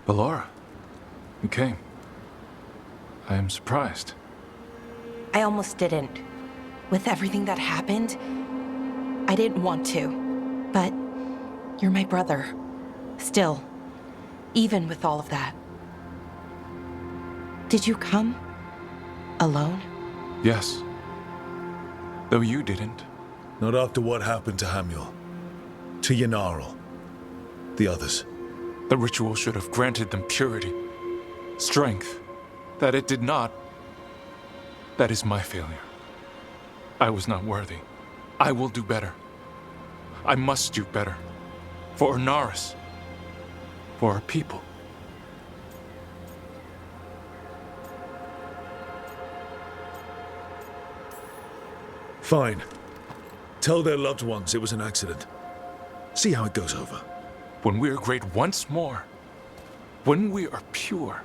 Ballora, you came. I am surprised. I almost didn't. With everything that happened, I didn't want to. But you're my brother. Still, even with all of that. Did you come? Alone? Yes. Though you didn't. Not after what happened to Hamuel. To Yanarl. The others. The ritual should have granted them purity, strength. That it did not. That is my failure. I was not worthy. I will do better. I must do better. For Ernaris. For our people. Fine. Tell their loved ones it was an accident. See how it goes over. When we are great once more, when we are pure,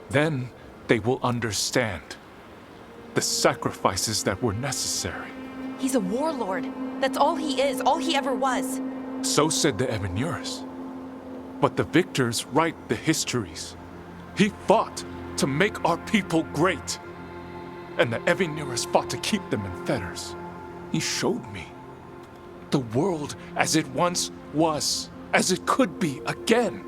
then they will understand the sacrifices that were necessary. He's a warlord. That's all he is, all he ever was. So said the Evanuris. But the victors write the histories. He fought to make our people great. And the Evanuris fought to keep them in fetters. He showed me the world as it once was, as it could be again.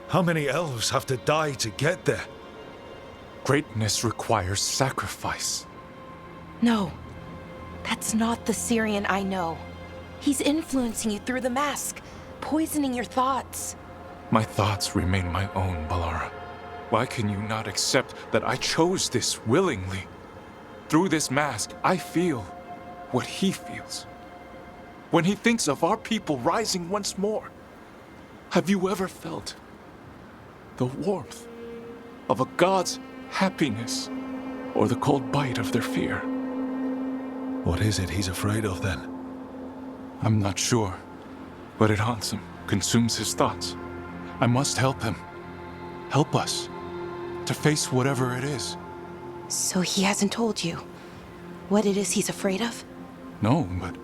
How many elves have to die to get there? Greatness requires sacrifice. No, that's not the Syrian I know. He's influencing you through the mask, poisoning your thoughts. My thoughts remain my own, Ballora. Why can you not accept that I chose this willingly? Through this mask, I feel what he feels. When he thinks of our people rising once more, have you ever felt the warmth of a god's happiness or the cold bite of their fear? What is it he's afraid of then? I'm not sure, but it haunts him, consumes his thoughts. I must help him. Help us to face whatever it is. So he hasn't told you what it is he's afraid of? No, but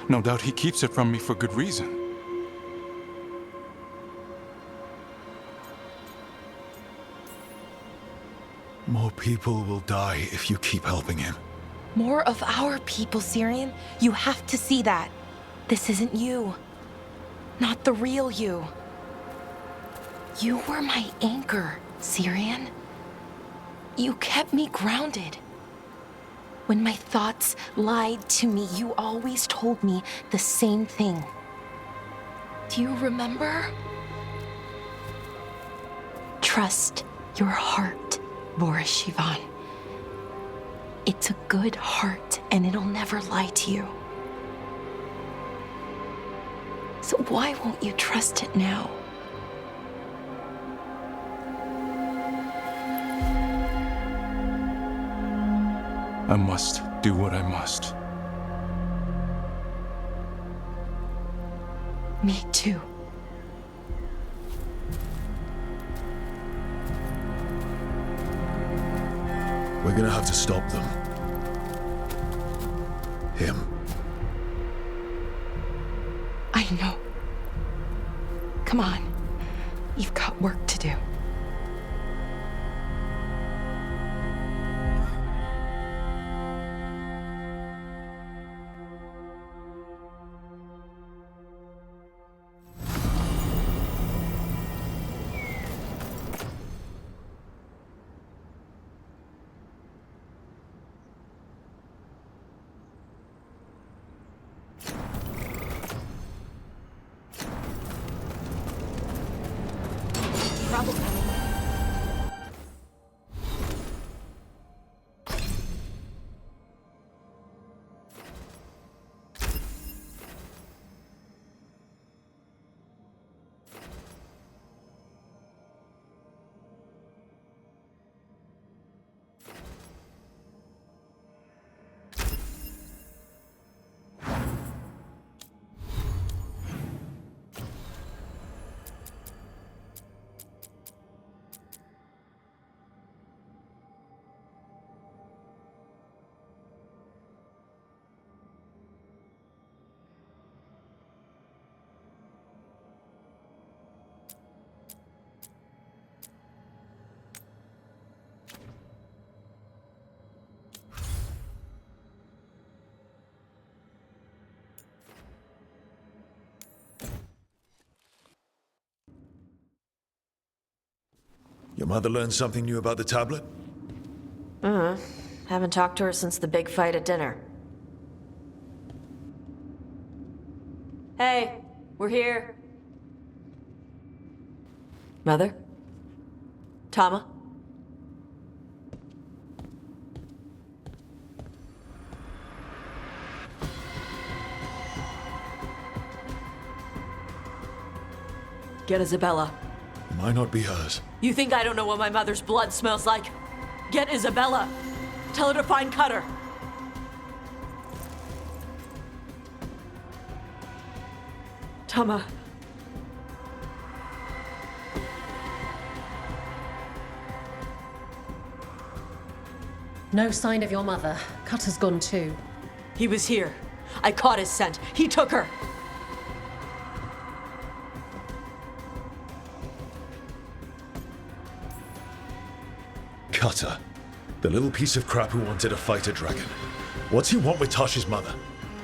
no doubt he keeps it from me for good reason. More people will die if you keep helping him. More of our people, Syrian. You have to see that. This isn't you. Not the real you. You were my anchor, Syrian. You kept me grounded. When my thoughts lied to me, you always told me the same thing. Do you remember? Trust your heart, Boris Shivan. It's a good heart, and it'll never lie to you. So why won't you trust it now? I must do what I must. Me too. We're gonna have to stop them. Him. I know. Come on. You've got work to do. Probably. Your mother learned something new about the tablet? Haven't talked to her since the big fight at dinner. Hey, we're here. Mother? Tama? Get Isabella. Might not be hers. You think I don't know what my mother's blood smells like? Get Isabella. Tell her to find Cutter. Tama. No sign of your mother. Cutter's gone too. He was here. I caught his scent. He took her. Cutter. The little piece of crap who wanted to fight a dragon. What's he want with Tasha's mother?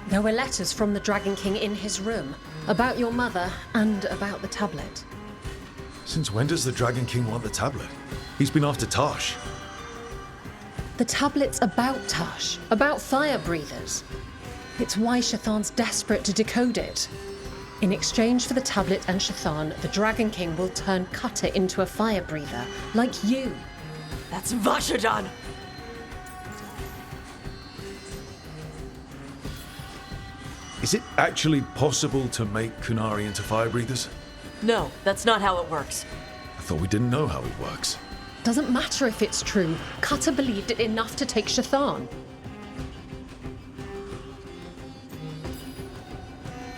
There were letters from the Dragon King in his room about your mother and about the tablet. Since when does the Dragon King want the tablet? He's been after Tash. The tablet's about Tash, about fire breathers. It's why Shathan's desperate to decode it. In exchange for the tablet and Shathan, the Dragon King will turn Cutter into a fire breather, like you. That's Vashadan! Is it actually possible to make Kunari into fire breathers? No, that's not how it works. I thought we didn't know how it works. Doesn't matter if it's true. Cutter believed it enough to take Shathan.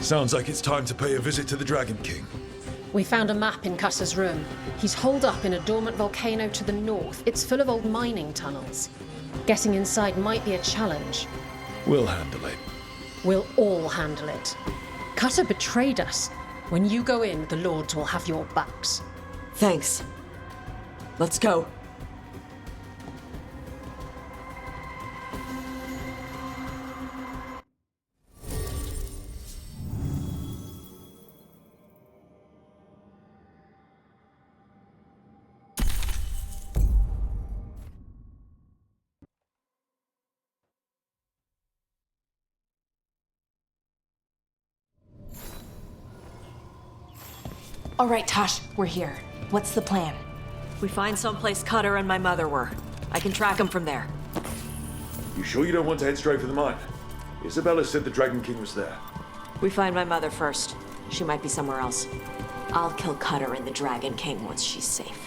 Sounds like it's time to pay a visit to the Dragon King. We found a map in Cutter's room. He's holed up in a dormant volcano to the north. It's full of old mining tunnels. Getting inside might be a challenge. We'll handle it. We'll all handle it. Cutter betrayed us. When you go in, the Lords will have your backs. Thanks. Let's go. All right, Tosh, we're here. What's the plan? We find someplace Cutter and my mother were. I can track them from there. You sure you don't want to head straight for the mine? Isabella said the Dragon King was there. We find my mother first. She might be somewhere else. I'll kill Cutter and the Dragon King once she's safe.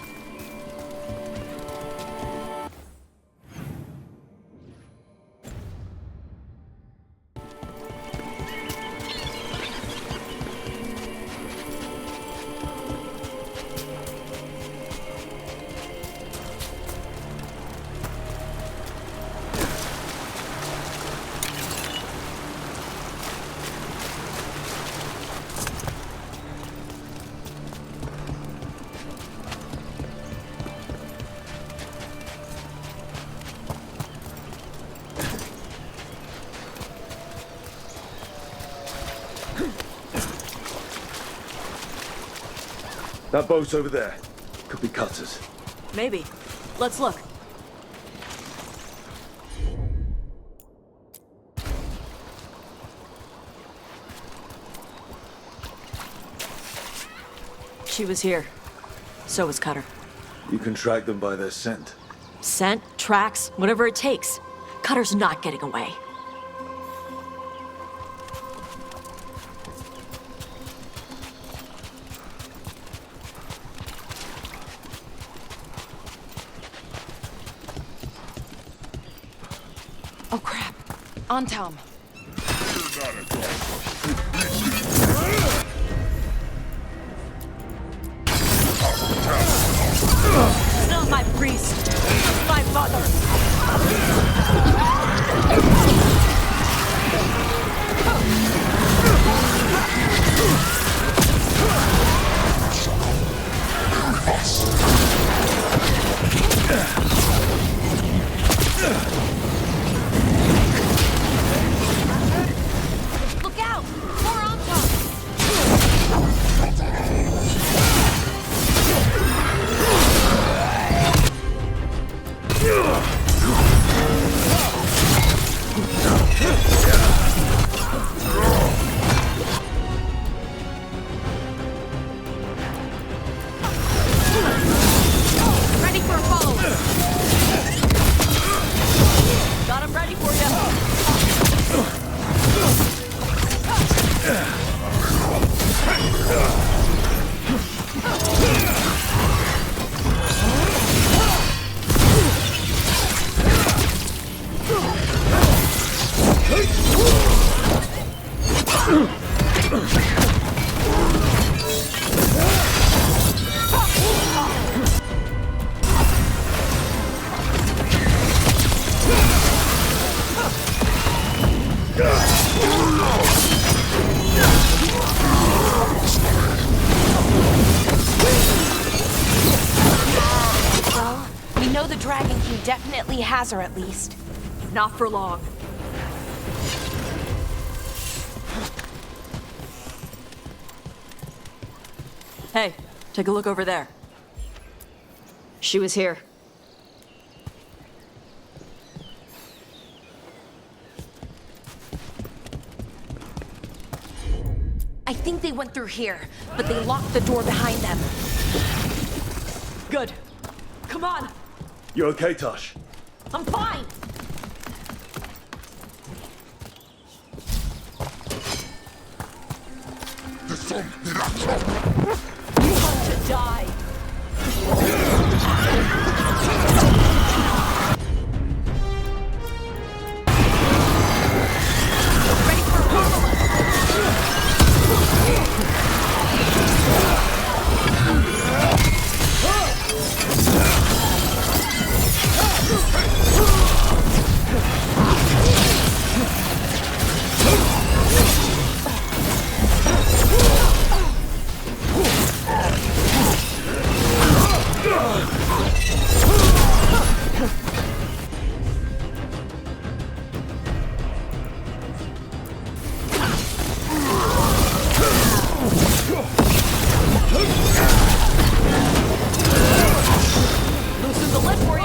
That boat over there. Could be Cutter's. Maybe. Let's look. She was here. So was Cutter. You can track them by their scent. Scent, tracks, whatever it takes. Cutter's not getting away. Oh crap. On Tom. It's not my priest. It's my mother. Look out! More on Tom! Ready for a follow-up. Got him ready for you. Well, we know the Dragon King definitely has her at least. Not for long. Hey, take a look over there. She was here. I think they went through here, but they locked the door behind them. Good. Come on! You okay, Tosh? I'm fine! You want to die! Ready for a follow-up. Loosen the lid for you!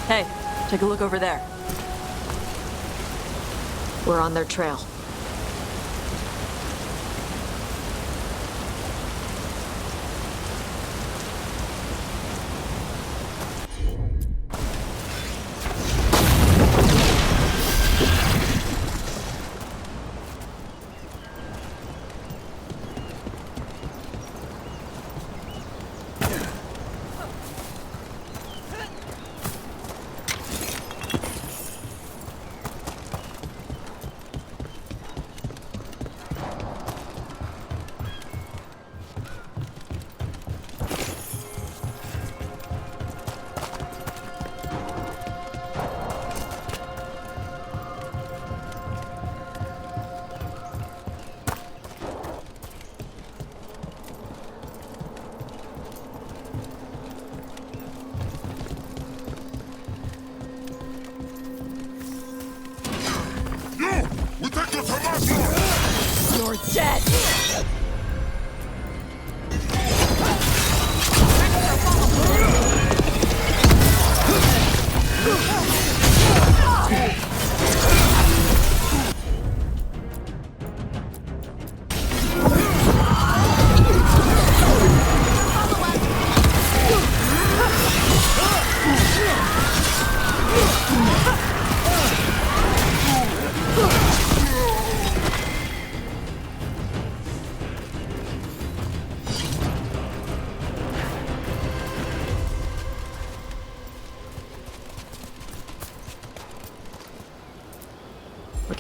Hey, take a look over there. We're on their trail.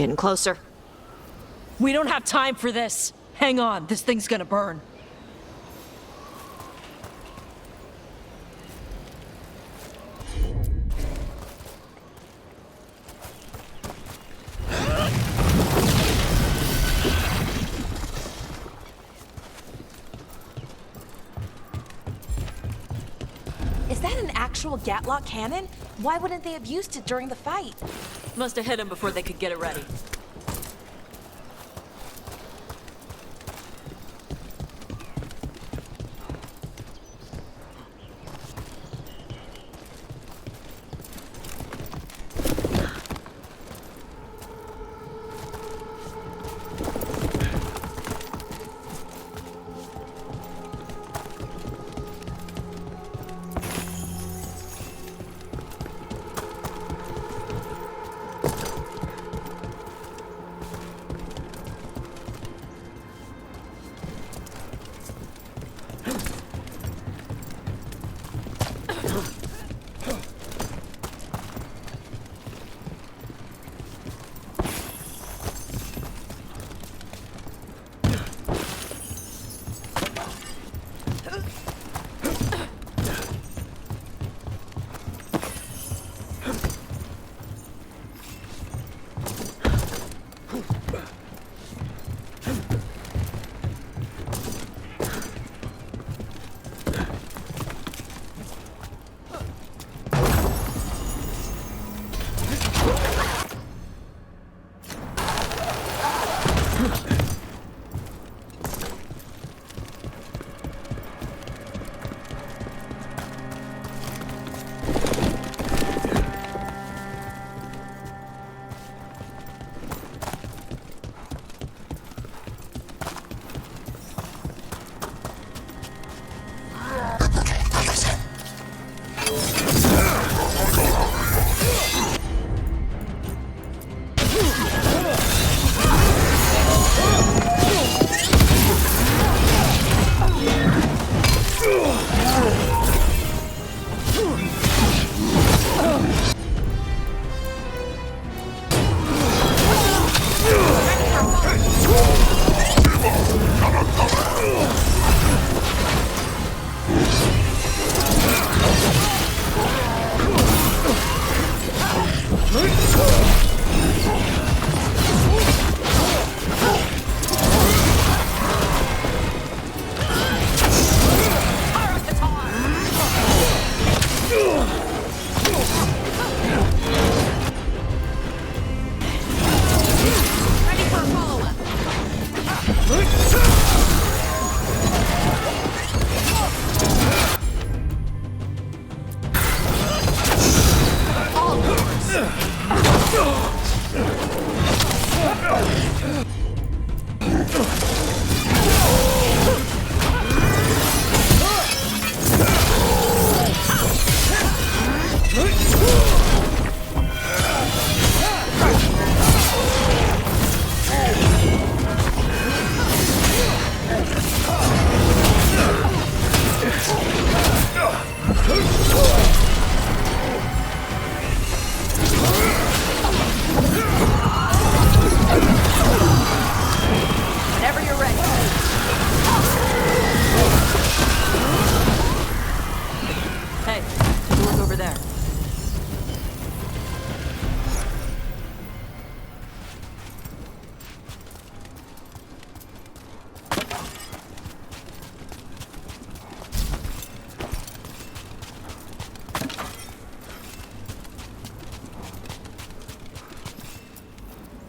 Getting closer. We don't have time for this. Hang on, this thing's gonna burn. Is that an actual Gatlock cannon? Why wouldn't they have used it during the fight? Must have hit him before they could get it ready.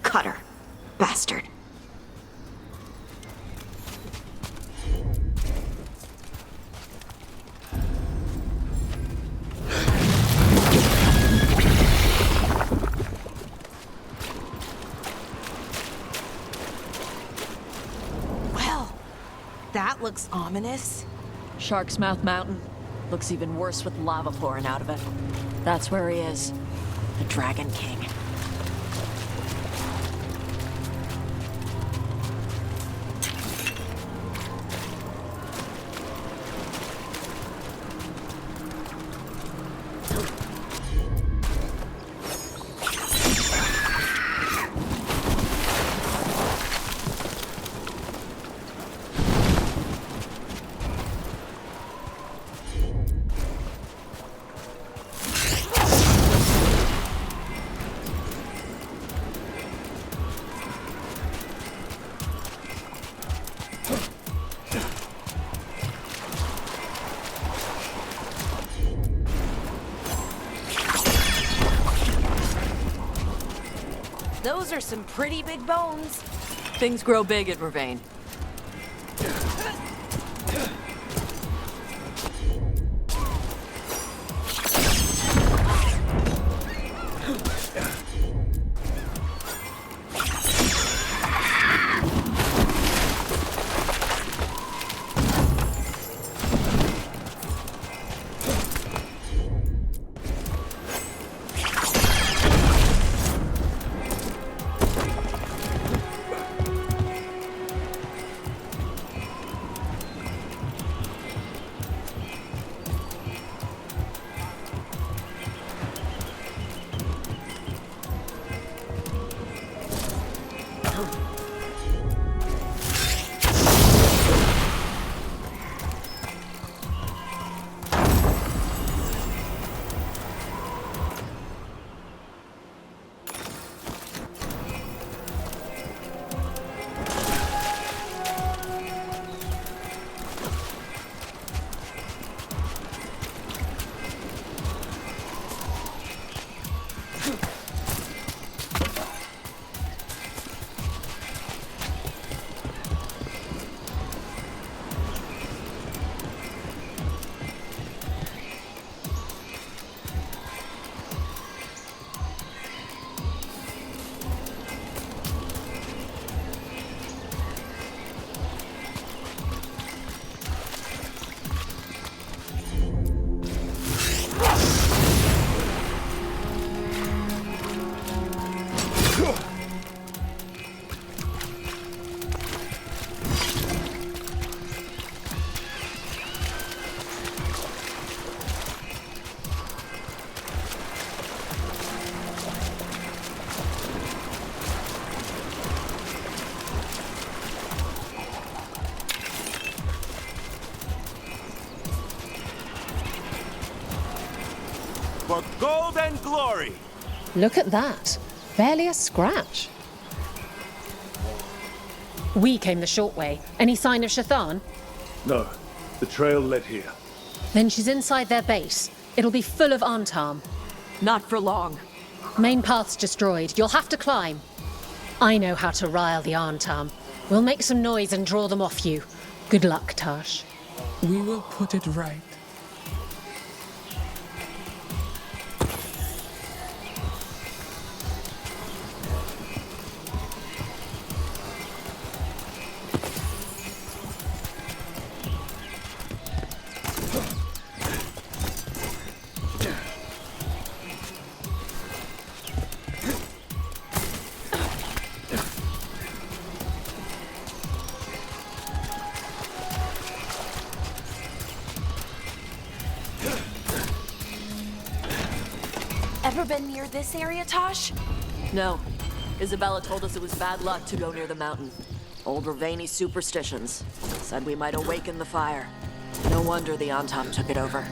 Cutter. Bastard. Well, that looks ominous. Shark's Mouth Mountain. Looks even worse with lava pouring out of it. That's where he is. The Dragon King. Those are some pretty big bones. Things grow big at Vervain. For gold and glory! Look at that. Barely a scratch. We came the short way. Any sign of Shathan? No, the trail led here. Then she's inside their base. It'll be full of Antarm. Not for long. Main path's destroyed. You'll have to climb. I know how to rile the Antarm. We'll make some noise and draw them off you. Good luck, Tash. We will put it right. Ever been near this area, Tosh? No. Isabella told us it was bad luck to go near the mountain. Old Ravani superstitions. Said we might awaken the fire. No wonder the Antam took it over.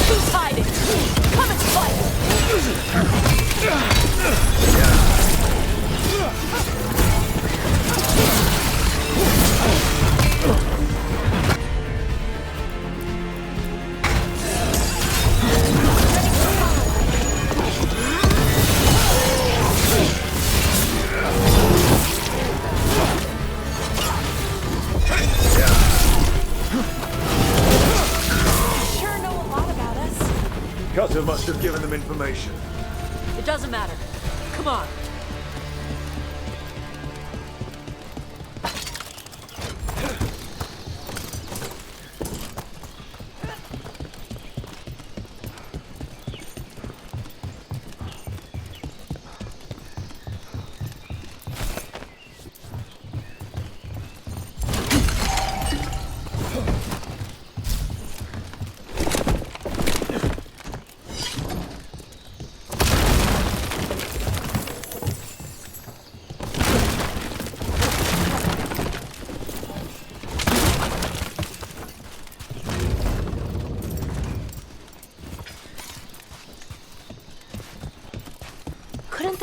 Who's hiding? Come and fight! Cutter must have given them information. It doesn't matter. Come on.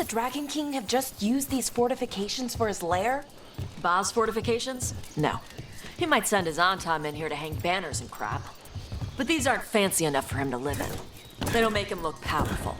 Dragon King have just used these fortifications for his lair? Ba's fortifications? No. He might send his Antam in here to hang banners and crap. But these aren't fancy enough for him to live in. They don't make him look powerful.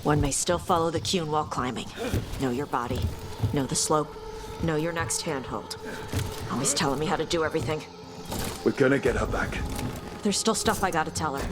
One may still follow the Qun while climbing. Know your body. Know the slope. Know your next handhold. Always telling me how to do everything. We're gonna get her back. There's still stuff I gotta tell her.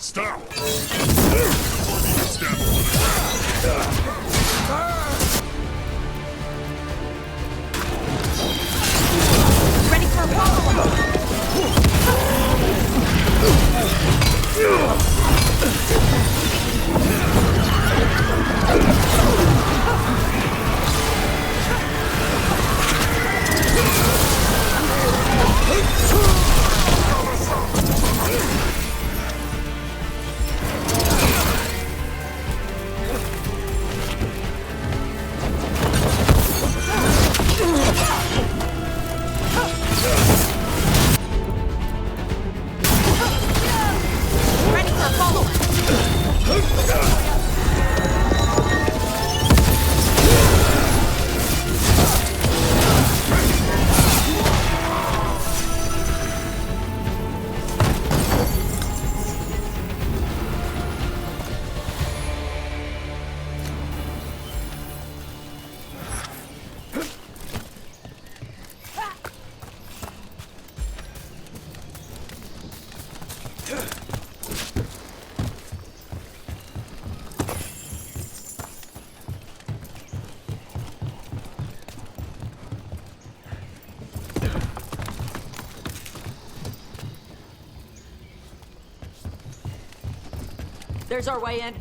Stop! Ready for a follow-up! There's our way in.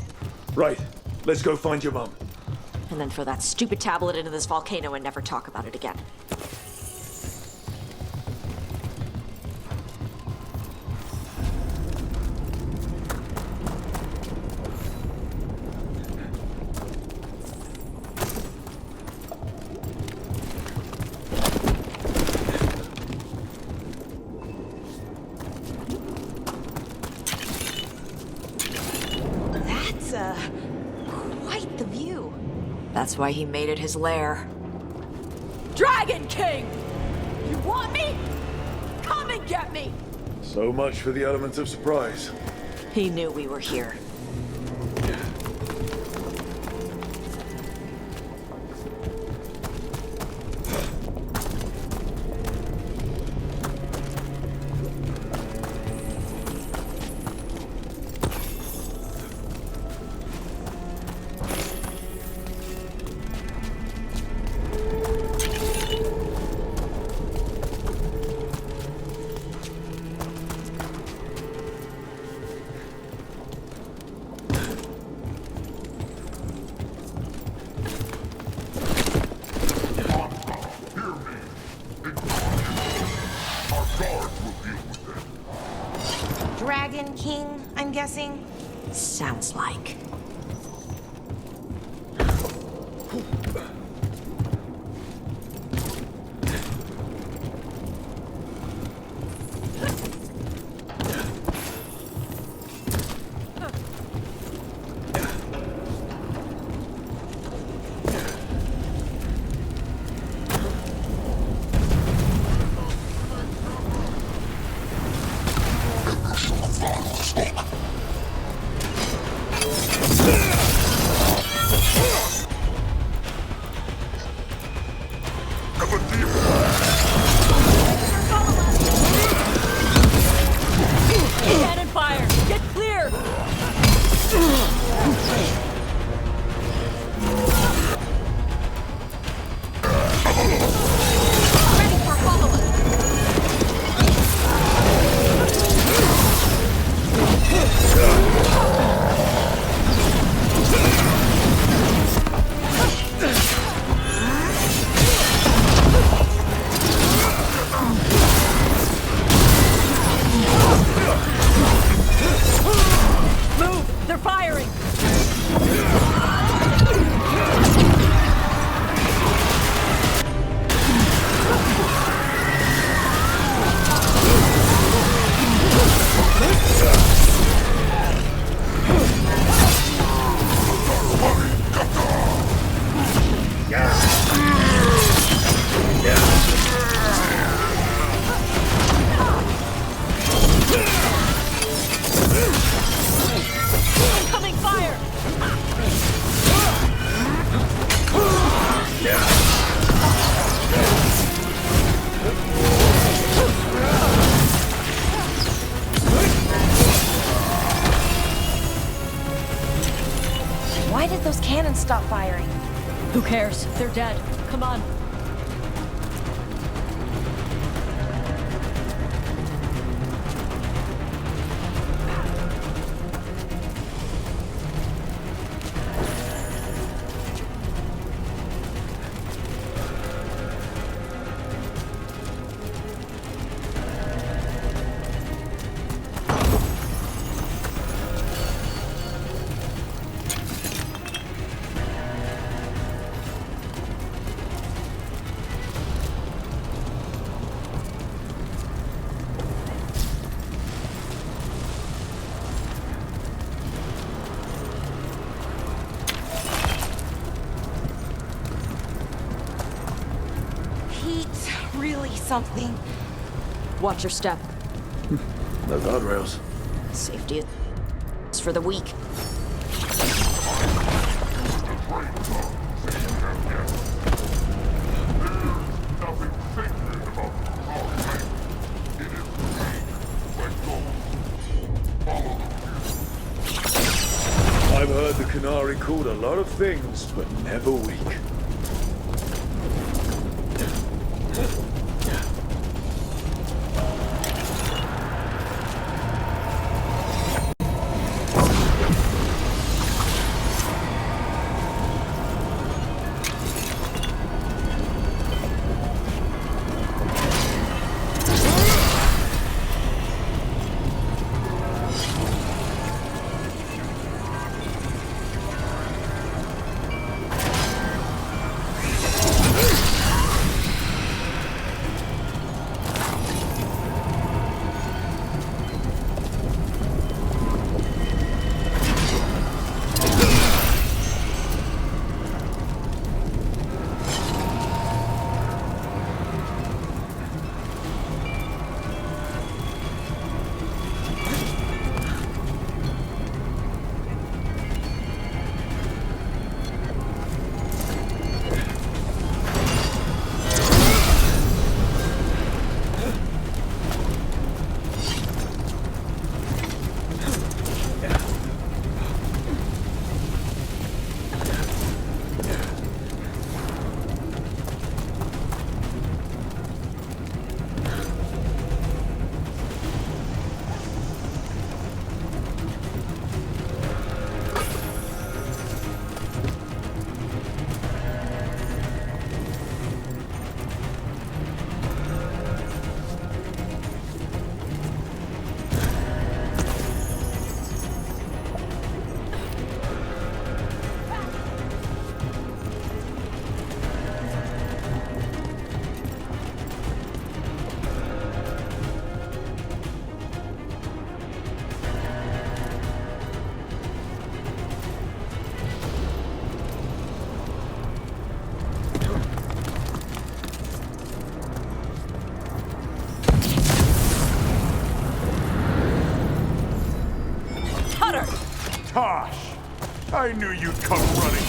Right. Let's go find your mum. And then throw that stupid tablet into this volcano and never talk about it again. That's, quite the view. That's why he made it his lair. Dragon King! You want me? Come and get me! So much for the element of surprise. He knew we were here. Dragon King, I'm guessing? Sounds like. Cannon fire! Get clear! Ready for follow-up. Move! They're firing! Incoming fire! Why did those cannons stop firing? Who cares? They're dead. Come on. Heat's really something. Watch your step. No guardrails. Safety is for the weak. I've heard the Canary called a lot of things, but never weak. I knew you'd come running.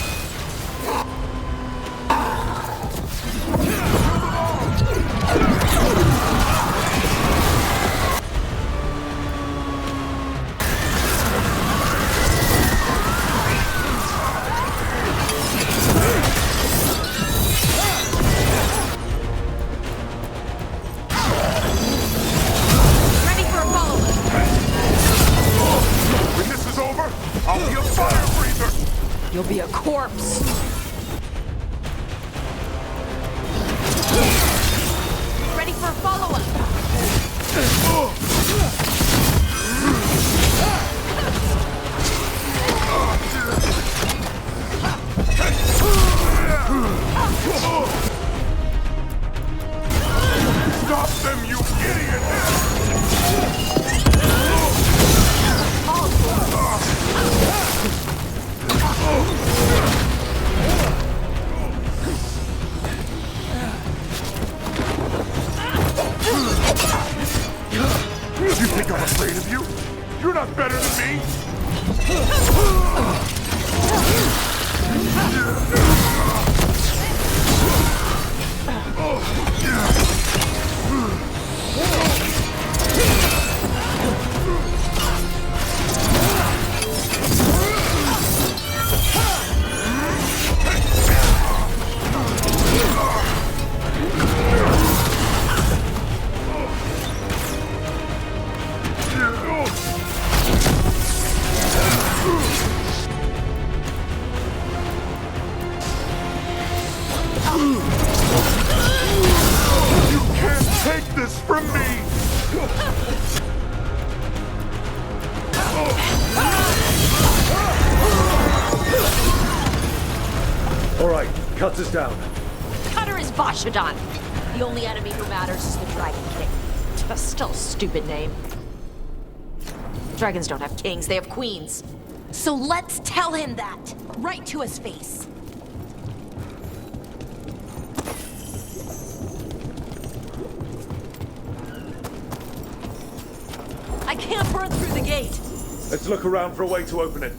Ready for a follow-up. When this is over, I'll be a fire breather. You'll be a corpse. Ready for a follow-up. Stop them, you idiot! You think I'm afraid of you? You're not better than me! You can't take this from me! All right, cut us down. Cutter is Vashadon. The only enemy who matters is the Dragon King. Still a stupid name. Dragons don't have kings, they have queens. So let's tell him that. Right to his face. I can't burn through the gate. Let's look around for a way to open it.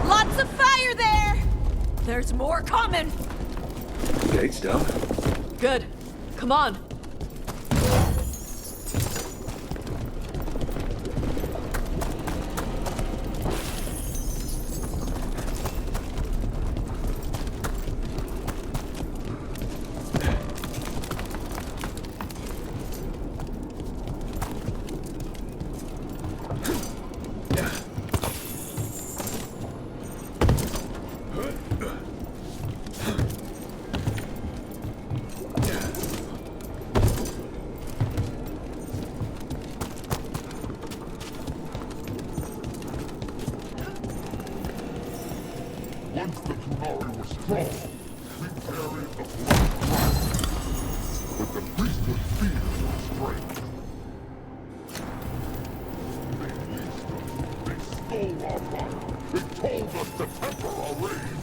Lots of fire there! There's more coming. Gates down. Good. Come on. Once the Tunari were strong, we buried the blood dragon. But the priesthood feared their strength. They leased us. They stole our fire. They told us to temper our rage.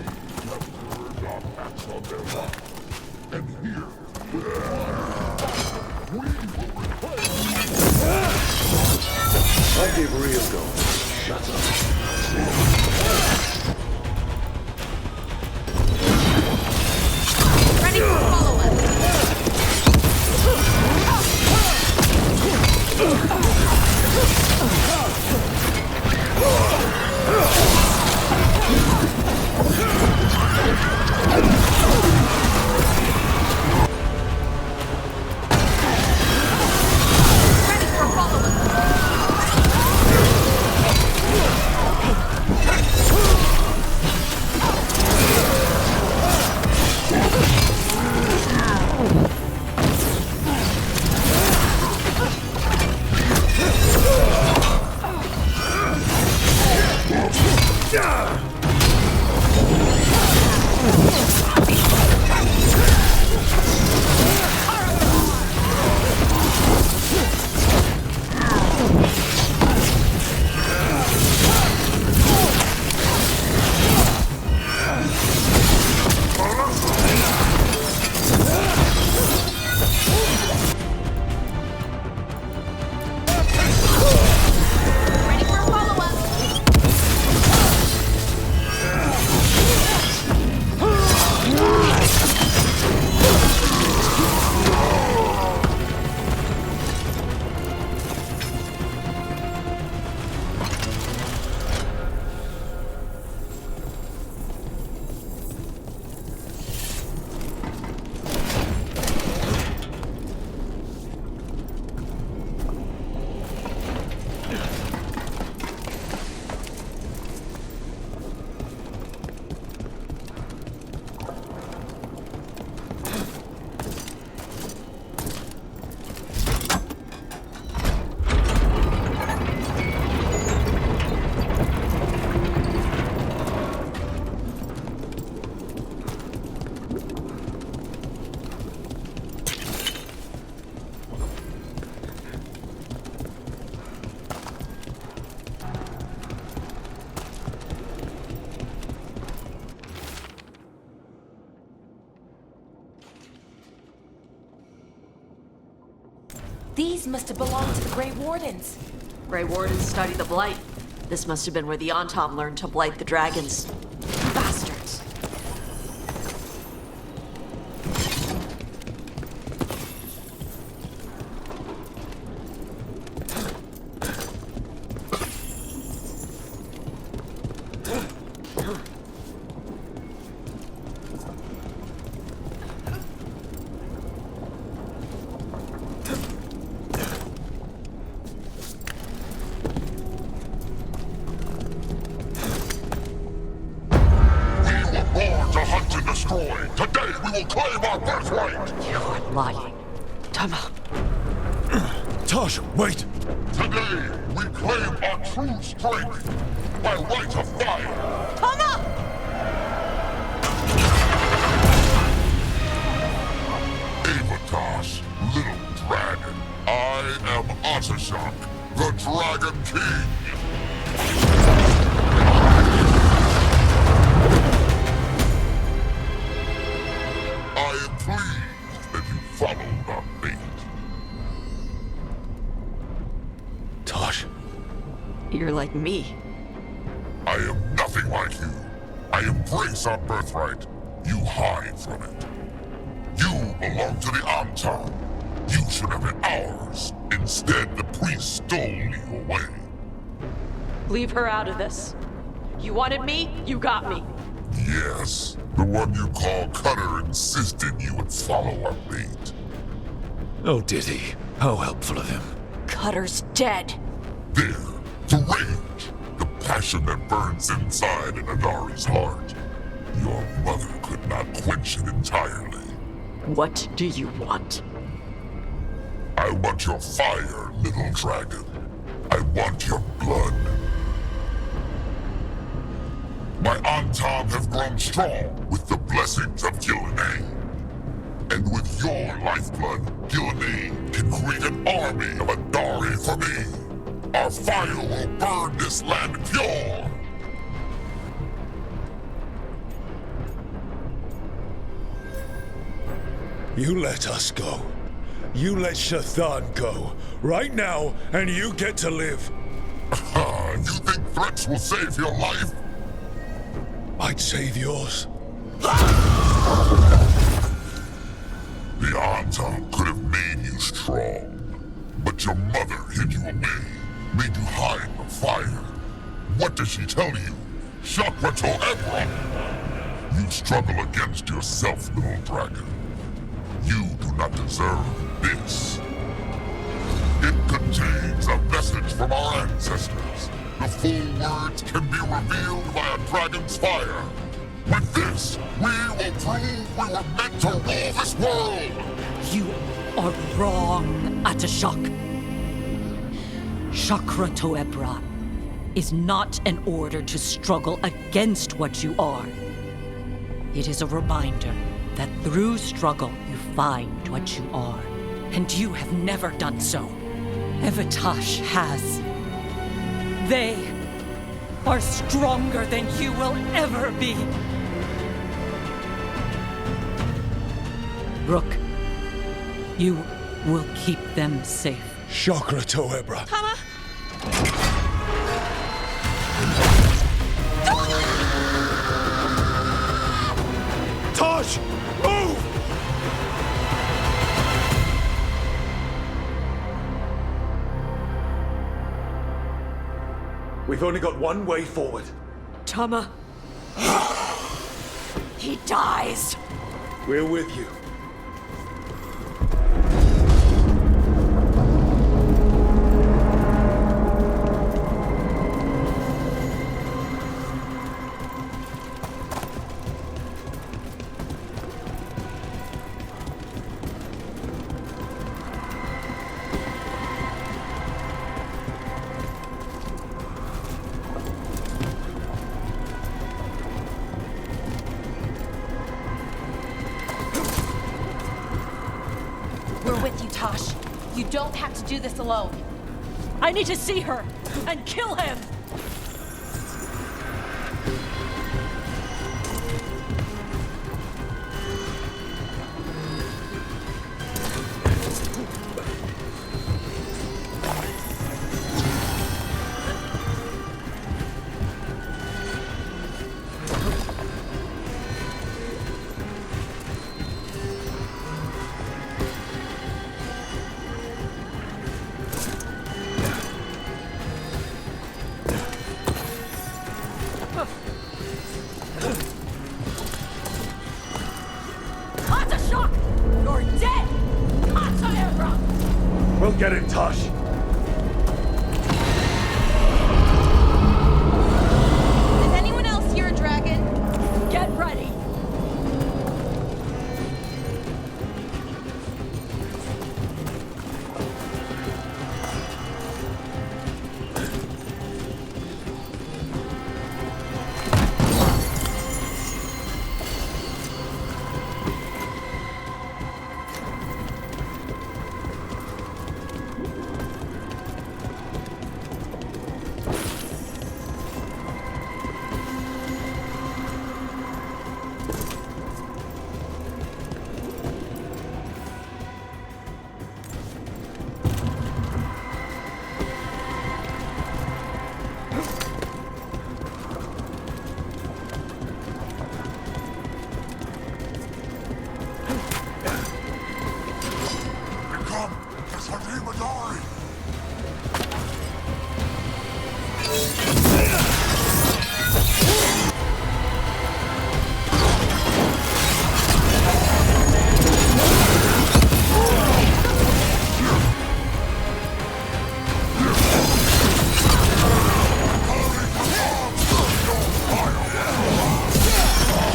But we have turned our backs on their lives. And here, with fire, we will reclaim. I give real gold. Shut up. Ready for a follow-up. These must have belonged to the Grey Wardens. Grey Wardens study the Blight. This must have been where the Antom learned to blight the dragons. Bastards! Today we will claim our birthright! You are lying. Tama. Tosh, wait! Today we claim our true strength by right of fire! Tama! Avatosh, little dragon, I am Otashok, the Dragon King! I am pleased that you followed our fate. Tosh, You're like me. I am nothing like you. I embrace our birthright. You hide from it. You belong to the Anton. You should have been ours. Instead, the priest stole you away. Leave her out of this. You wanted me, you got me. Yes, the one you call Cutter insisted you would follow our fate. oh did he? How helpful of him. Cutter's dead. There, the rage, the passion that burns inside in Adari's heart. Your mother could not quench it entirely. What do you want? I want your fire, little dragon. I want your blood. My Antom have grown strong with the blessings of Gillenay. And with your lifeblood, Gillenay can create an army of Adari for me. Our fire will burn this land pure. You let us go. You let Shathan go. Right now, and you get to live. You think threats will save your life? I'd save yours. The Anton could have made you strong, but your mother hid you away, made you hide the fire. What does she tell you? Chakra to Ebra! You struggle against yourself, little dragon. You do not deserve this. It contains a message from our ancestors. The full words can be revealed by a dragon's fire. With this, we will prove we were meant to rule this world! You are wrong, Atashok. Chakra Toebra is not an order to struggle against what you are. It is a reminder that through struggle you find what you are. And you have never done so. Evatash has. They are stronger than you will ever be. Rook, you will keep them safe. Chakra Toebra. Tama! Tosh! Move! We've only got one way forward. Tama. He dies. We're with you. We're with you, Tosh. You don't have to do this alone. I need to see her and kill him! Kata shock! You're dead! Kata era! We'll get it, Tosh. Is anyone else here a dragon? Get ready! Become the Sarimadari!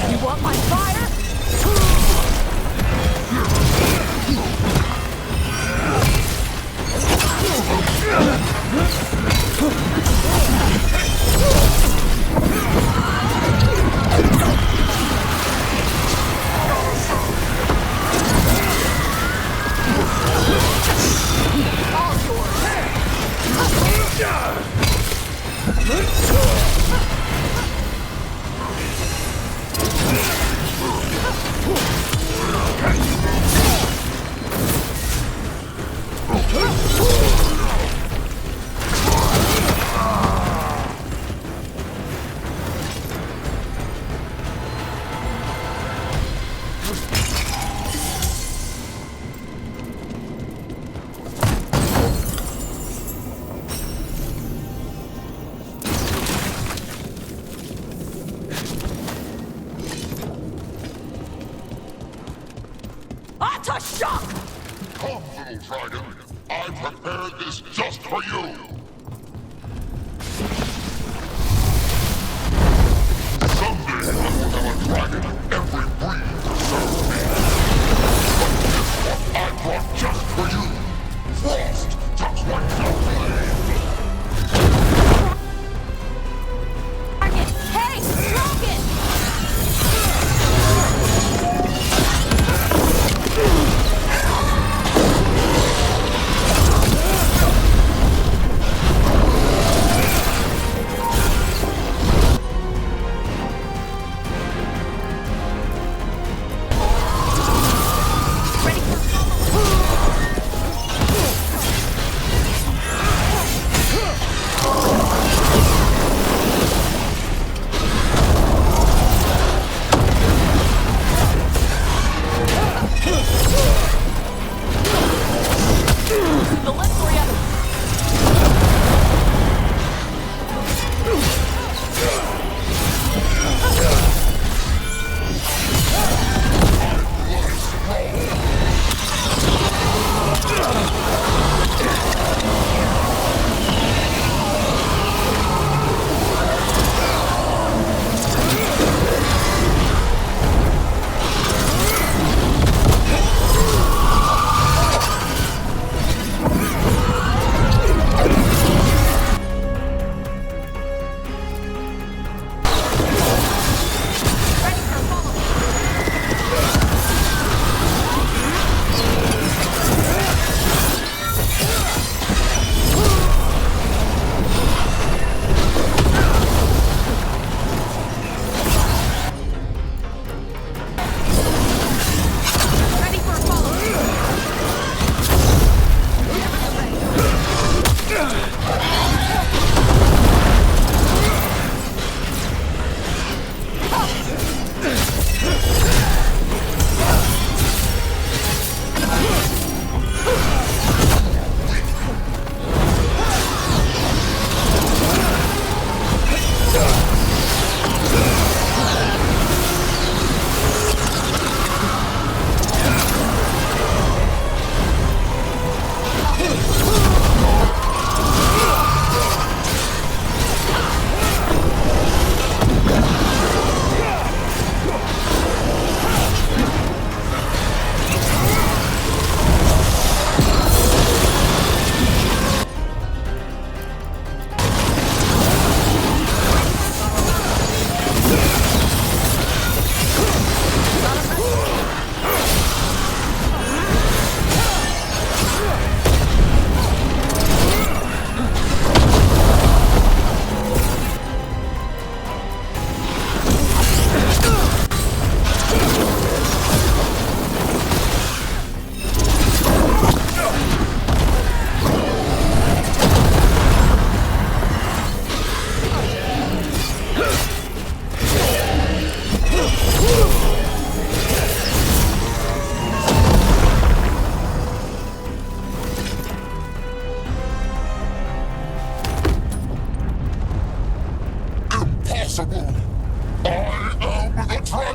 You want my fire? Ata shock! Come, little dragon. I prepared this just for you. Someday I will have a dragon of every breed to serve me. But this one I brought just for you. Frost, touch my flame. Dragon! Hey! Dragon!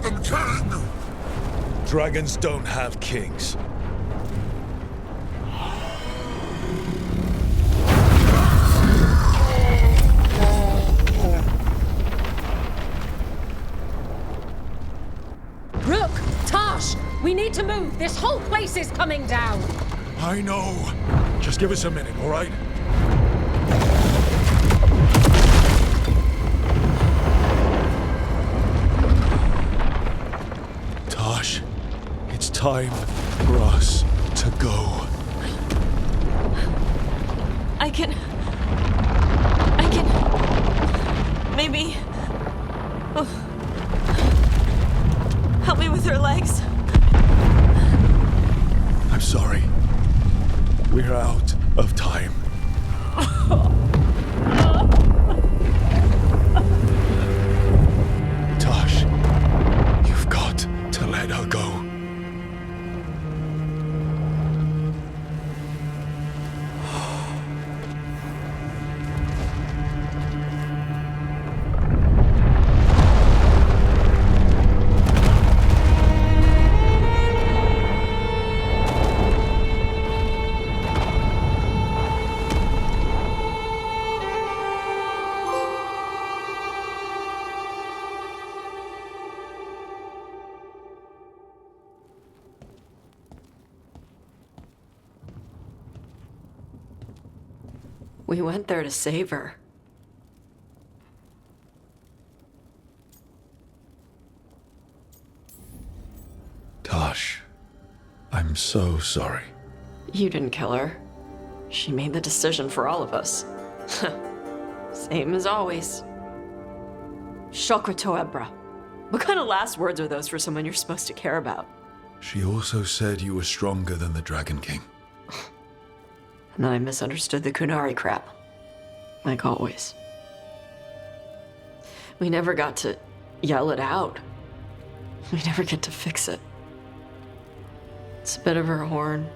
Dragon King! Dragons don't have kings. Rook! Tosh! We need to move! This whole place is coming down! I know. Just give us a minute, all right? Tosh, it's time for us to go. I can... Maybe... Oh. Help me with her legs. I'm sorry. We're out of time. Tosh, you've got to let her go. We went there to save her. Tosh, I'm so sorry. You didn't kill her. She made the decision for all of us. Same as always. Shokra Toebra. What kind of last words are those for someone you're supposed to care about? She also said you were stronger than the Dragon King. And then I misunderstood the Kunari crap. Like always. We never got to yell it out. We never get to fix it. It's a bit of her horn.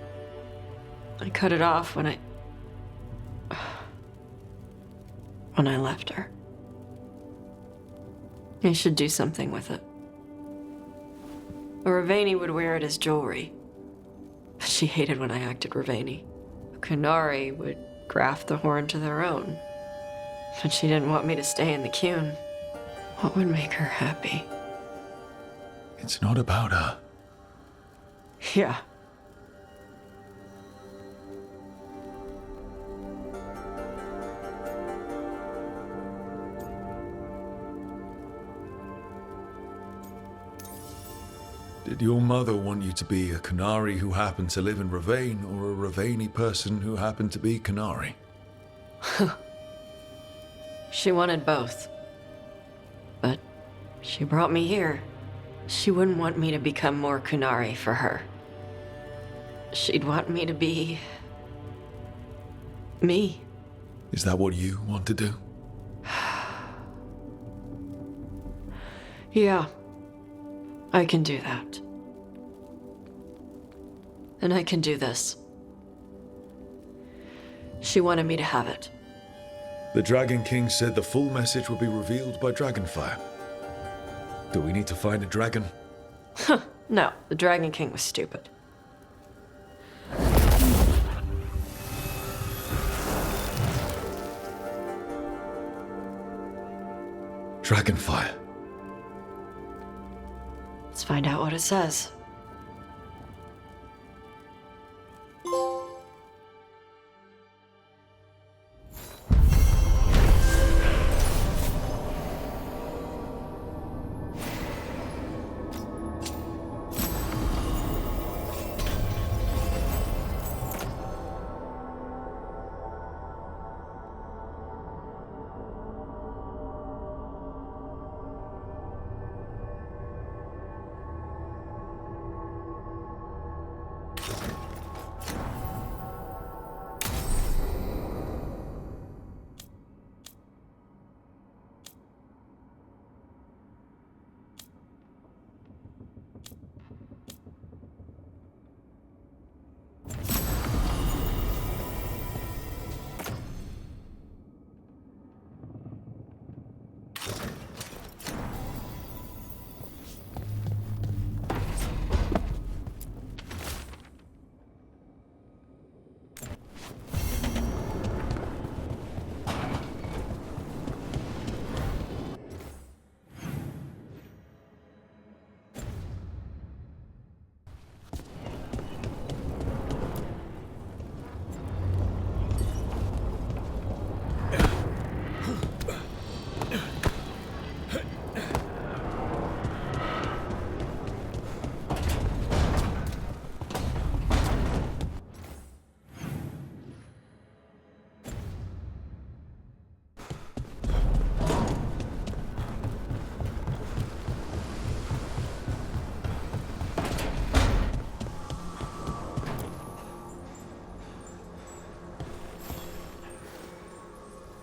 I cut it off when I left her. I should do something with it. Ravani would wear it as jewelry. But she hated when I acted Ravani. Kunari would graft the horn to their own. But she didn't want me to stay in the Qun. What would make her happy? It's not about her. Yeah. Did your mother want you to be a Kunari who happened to live in Ravane, or a Ravani person who happened to be Kunari? She wanted both. But she brought me here. She wouldn't want me to become more Kunari for her. She'd want me to be... me. Is that what you want to do? Yeah. I can do that. And I can do this. She wanted me to have it. The Dragon King said the full message would be revealed by Dragonfire. Do we need to find a dragon? No, the Dragon King was stupid. Dragonfire. Let's find out what it says.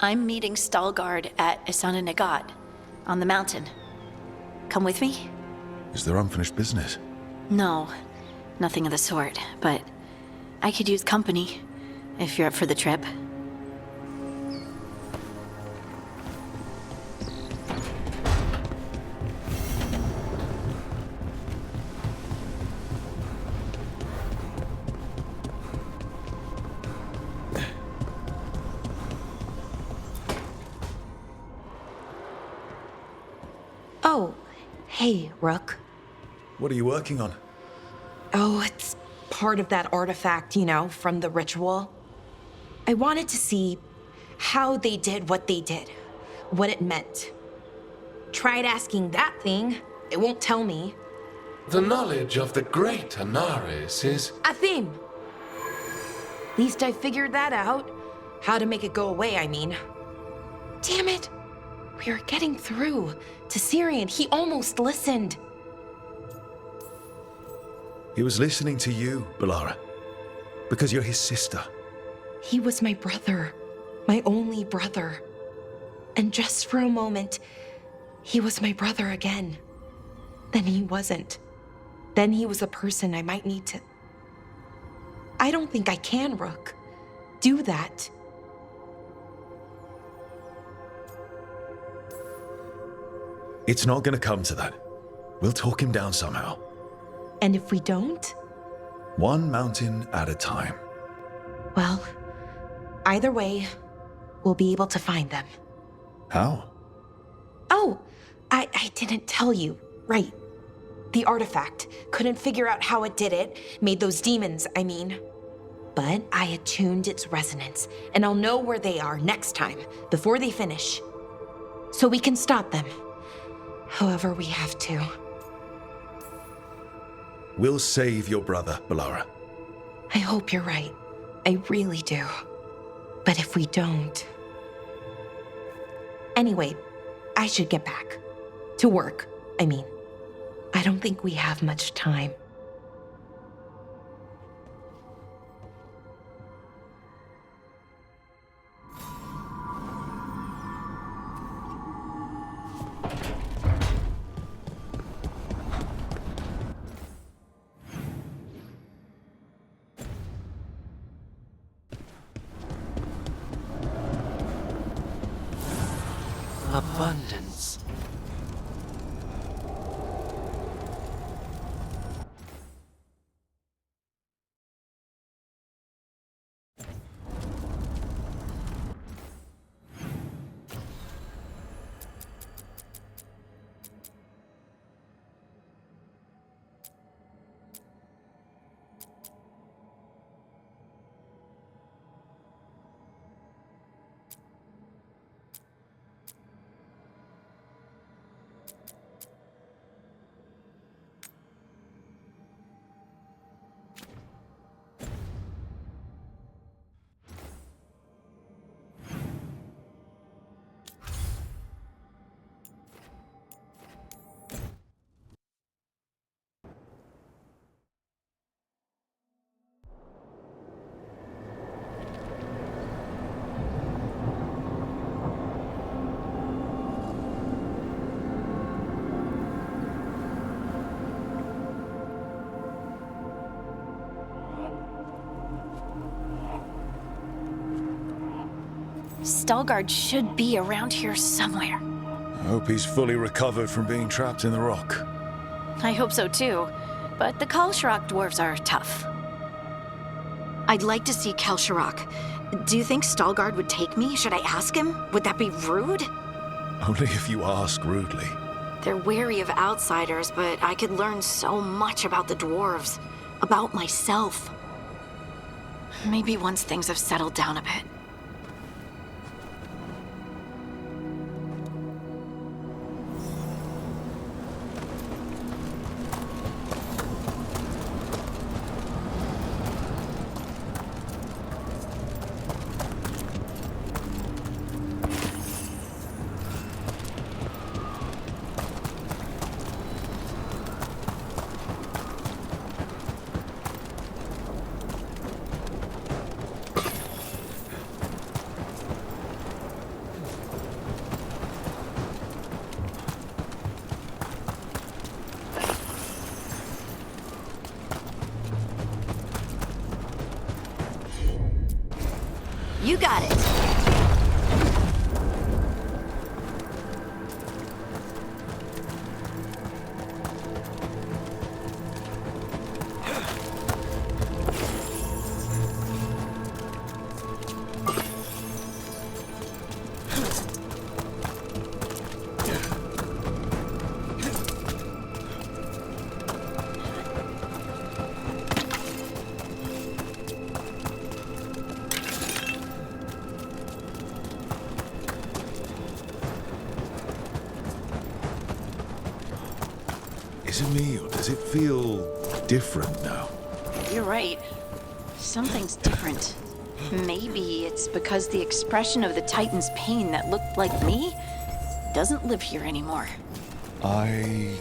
I'm meeting Veilguard at Isana Nagat, on the mountain. Come with me? Is there unfinished business? No, nothing of the sort, but I could use company, if you're up for the trip. Oh, hey, Rook. What are you working on? Oh, it's part of that artifact, you know, from the ritual. I wanted to see how they did what they did, what it meant. Tried asking that thing, it won't tell me. The knowledge of the great Anaris is... A theme. Least I figured that out. How to make it go away, I mean. Damn it. We are getting through to Syrian. He almost listened. He was listening to you, Balara. Because you're his sister. He was my brother. My only brother. And just for a moment, he was my brother again. Then he wasn't. Then he was a person I might need to... I don't think I can, Rook. Do that. It's not gonna come to that. We'll talk him down somehow. And if we don't? One mountain at a time. Well, either way, we'll be able to find them. How? Oh, I didn't tell you. Right. The artifact. Couldn't figure out how it did it. Made those demons, I mean. But I attuned its resonance, and I'll know where they are next time, before they finish. So we can stop them. However we have to. We'll save your brother, Balara. I hope you're right. I really do. But if we don't... Anyway, I should get back. To work, I mean. I don't think we have much time. abundance. Veilguard should be around here somewhere. I hope he's fully recovered from being trapped in the rock. I hope so too, but the Kalsharak dwarves are tough. I'd like to see Kalsharak. Do you think Veilguard would take me? Should I ask him? Would that be rude? Only if you ask rudely. They're wary of outsiders, but I could learn so much about the dwarves. About myself. Maybe once things have settled down a bit. You got it. Is it me, or does it feel different now? You're right. Something's different. Maybe it's because the expression of the Titan's pain that looked like me doesn't live here anymore. I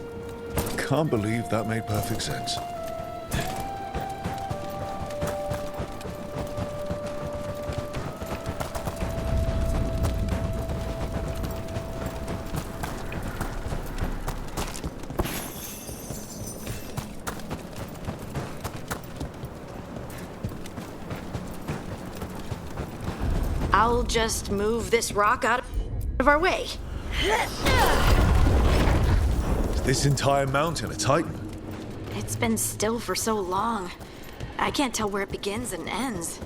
can't believe that made perfect sense. I'll just move this rock out of our way. Is this entire mountain a Titan? It's been still for so long. I can't tell where it begins and ends.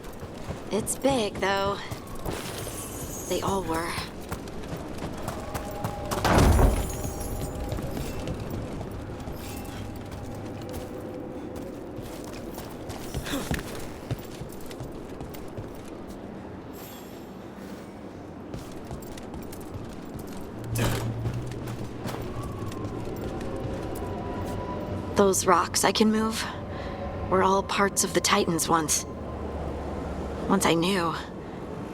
It's big, though. They all were. Those rocks I can move were all parts of the Titans once. Once I knew,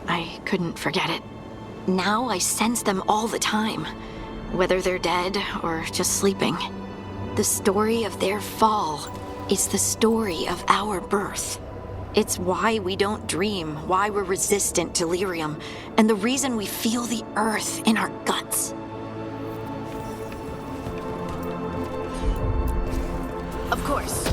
I couldn't forget it. Now I sense them all the time, whether they're dead or just sleeping. The story of their fall is the story of our birth. It's why we don't dream, why we're resistant to lyrium, and the reason we feel the earth in our guts. Of course.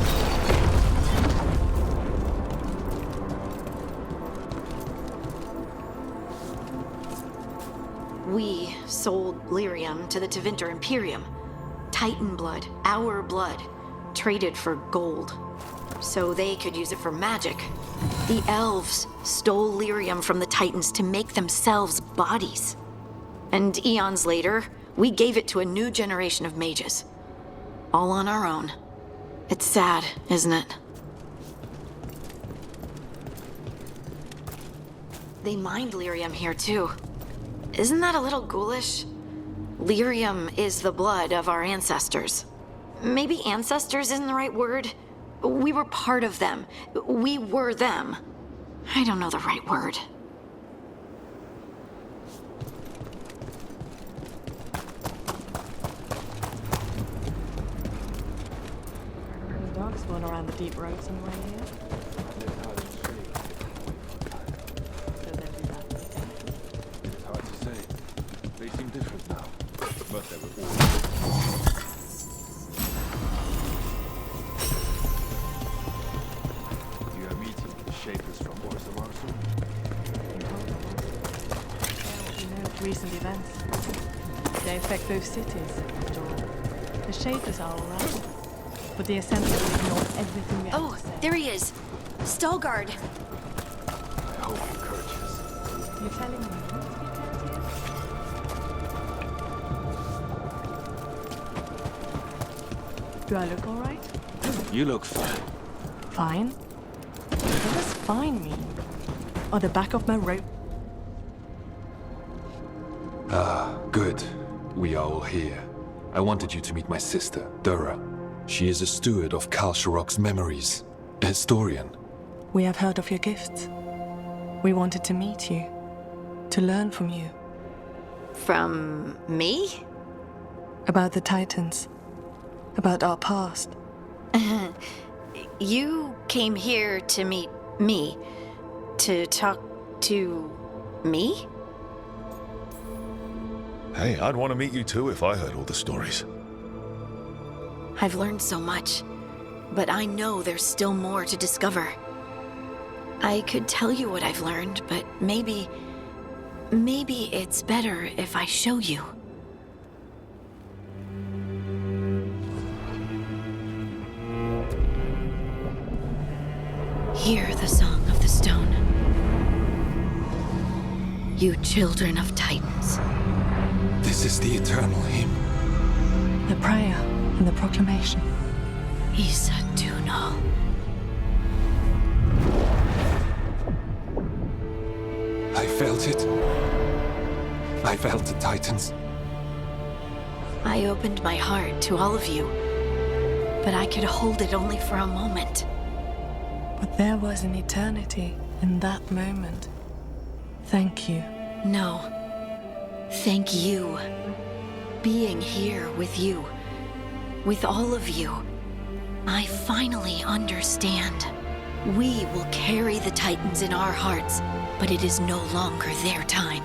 We sold lyrium to the Tevinter Imperium. Titan blood, our blood, traded for gold. So they could use it for magic. The elves stole lyrium from the Titans to make themselves bodies. And eons later, we gave it to a new generation of mages. All on our own. It's sad, isn't it? They mined lyrium here, too. Isn't that a little ghoulish? Lyrium is the blood of our ancestors. Maybe ancestors isn't the right word. We were part of them. We were them. I don't know the right word. Dogs spawn around the deep roads on the way here. It's hard to say. They seem different now, but they were all. You are meeting the Shapers from Orzamarsu? You know of recent events. They affect both cities, after all. The Shapers are alright. But the Ascendant will ignore everything we have to say. There he is. Stalgard. I hope you're courteous. You're telling me not to be courteous? Do I look alright? You look fine. Fine? What does fine mean? Or the back of my rope? Good. We are all here. I wanted you to meet my sister, Dura. She is a steward of Kalsharok's memories, a historian. We have heard of your gifts. We wanted to meet you, to learn from you. From me? About the Titans, about our past. You came here to meet me, to talk to me? Hey, I'd want to meet you too if I heard all the stories. I've learned so much, but I know there's still more to discover. I could tell you what I've learned, but maybe it's better if I show you. Hear the song of the stone. You children of Titans. This is the eternal hymn. The prayer and the proclamation. Isa Tunal. I felt it. I felt the Titans. I opened my heart to all of you, but I could hold it only for a moment. But there was an eternity in that moment. Thank you. No. Thank you. Being here with you, with all of you, I finally understand. We will carry the Titans in our hearts, but it is no longer their time.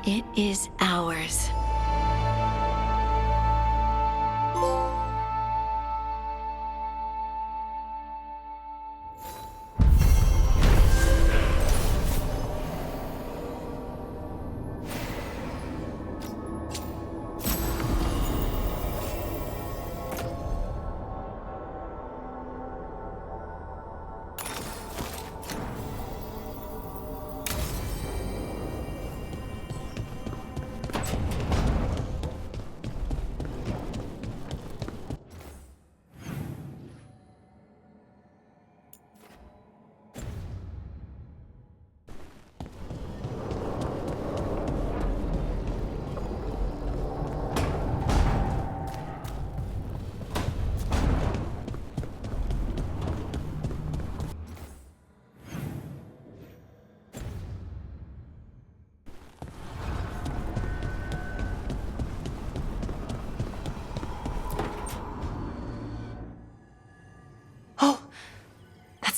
It is ours.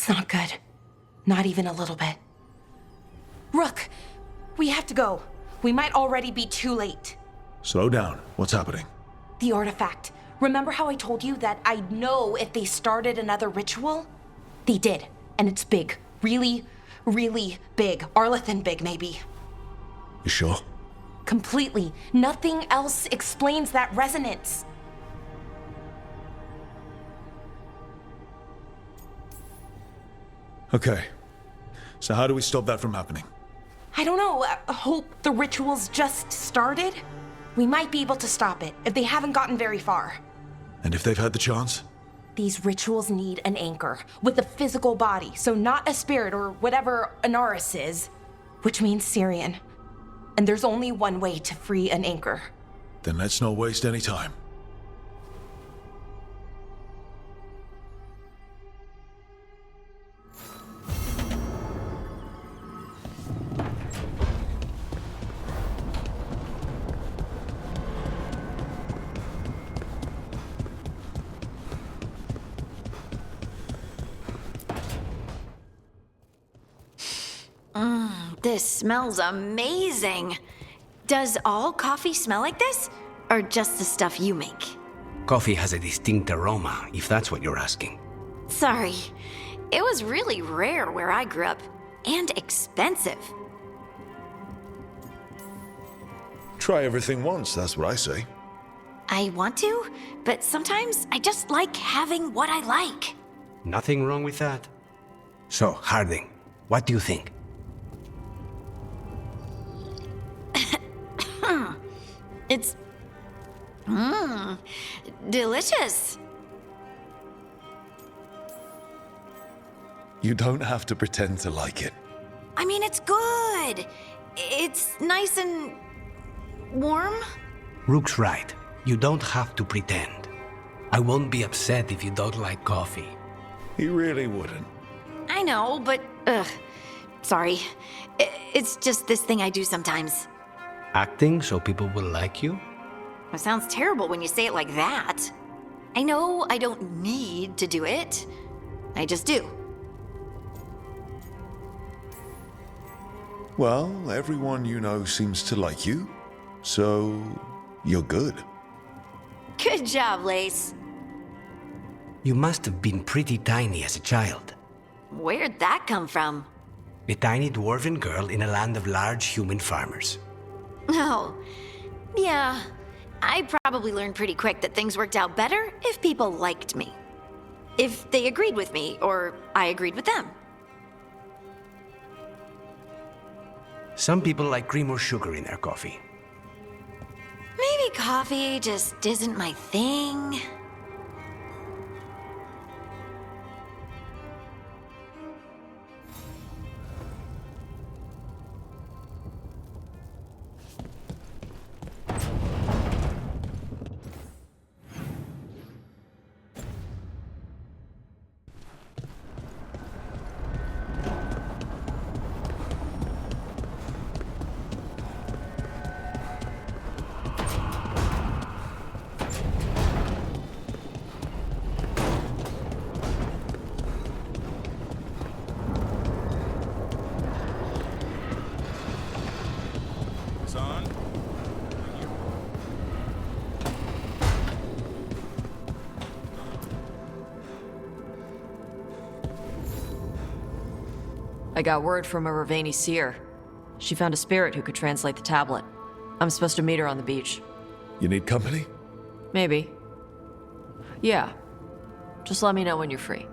Not good. Not even a little bit. Rook, we have to go. We might already be too late. Slow down. What's happening? The artifact. Remember how I told you that I'd know if they started another ritual? They did, and it's big. Really, really big. Arlethan big, maybe. You sure? Completely. Nothing else explains that resonance. Okay. So how do we stop that from happening? I don't know. I hope the ritual's just started. We might be able to stop it if they haven't gotten very far. And if they've had the chance? These rituals need an anchor with a physical body, so not a spirit or whatever Anaris is, which means Syrian. And there's only one way to free an anchor. Then let's not waste any time. This smells amazing. Does all coffee smell like this? Or just the stuff you make? Coffee has a distinct aroma, if that's what you're asking. Sorry. It was really rare where I grew up. And expensive. Try everything once, that's what I say. I want to, but sometimes I just like having what I like. Nothing wrong with that. So, Harding, what do you think? It's... delicious. You don't have to pretend to like it. I mean, it's good. It's nice and... warm? Rook's right. You don't have to pretend. I won't be upset if you don't like coffee. He really wouldn't. I know, but... sorry. It's just this thing I do sometimes. Acting so people will like you? It sounds terrible when you say it like that. I know I don't need to do it. I just do. Well, everyone you know seems to like you, so you're good. Good job, Lace. You must have been pretty tiny as a child. Where'd that come from? A tiny dwarven girl in a land of large human farmers. Oh, yeah. I probably learned pretty quick that things worked out better if people liked me. If they agreed with me, or I agreed with them. Some people like cream or sugar in their coffee. Maybe coffee just isn't my thing. Son? I got word from a Raveni seer. She found a spirit who could translate the tablet. I'm supposed to meet her on the beach. You need company? Maybe. Yeah. Just let me know when you're free.